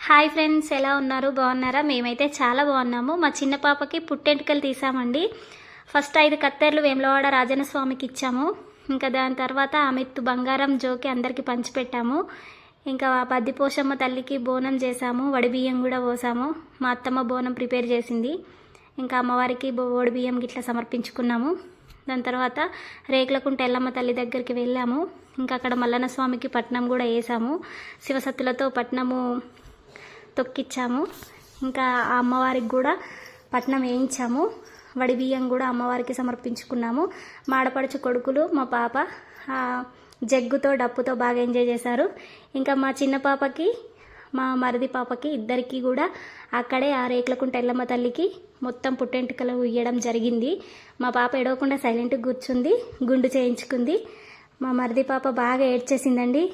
Hi friends, ఎలా ఉన్నారు? బాగున్నారా? మేమైతే చాలా బాగున్నాము. మా చిన్న పాపకి పుట్టెంటుకలు తీసామండి. ఫస్ట్ 5 కత్తెర్లు వేములవాడ రాజన్న స్వామికి ఇచ్చాము. ఇంకా దాని తర్వాత ఆమెత్తు బంగారం జోకి అందరికీ పంచిపెట్టాము. ఇంకా బద్దిపోషమ్మ తల్లికి బోనం చేసాము, వడిబియ్యం కూడా పోసాము. మా అత్తమ్మ బోనం ప్రిపేర్ చేసింది. ఇంకా అమ్మవారికి వడిబియ్యం గిట్లా సమర్పించుకున్నాము. దాని తర్వాత రేకులకుంట ఎల్లమ్మ తల్లి దగ్గరికి వెళ్ళాము. ఇంకా అక్కడ మల్లన్న స్వామికి పట్నం కూడా వేసాము. శివసత్తులతో పట్నము తొక్కిచ్చాము. ఇంకా ఆ అమ్మవారికి కూడా పట్నం వేయించాము. వడిబియ్యం కూడా అమ్మవారికి సమర్పించుకున్నాము. మాడపడుచు కొడుకులు మా పాప జగ్గుతో డప్పుతో బాగా ఎంజాయ్ చేశారు. ఇంకా మా చిన్న పాపకి మా మరిది పాపకి ఇద్దరికి కూడా అక్కడే ఆ రేకులకుంట ఎల్లమ్మ తల్లికి మొత్తం పుట్టెంటుకలు ఇయ్యడం జరిగింది. మా పాప ఎడవకుండా సైలెంట్గా కూర్చుంది, గుండు చేయించుకుంది. మా మరిది పాప బాగా ఏడ్చేసిందండి.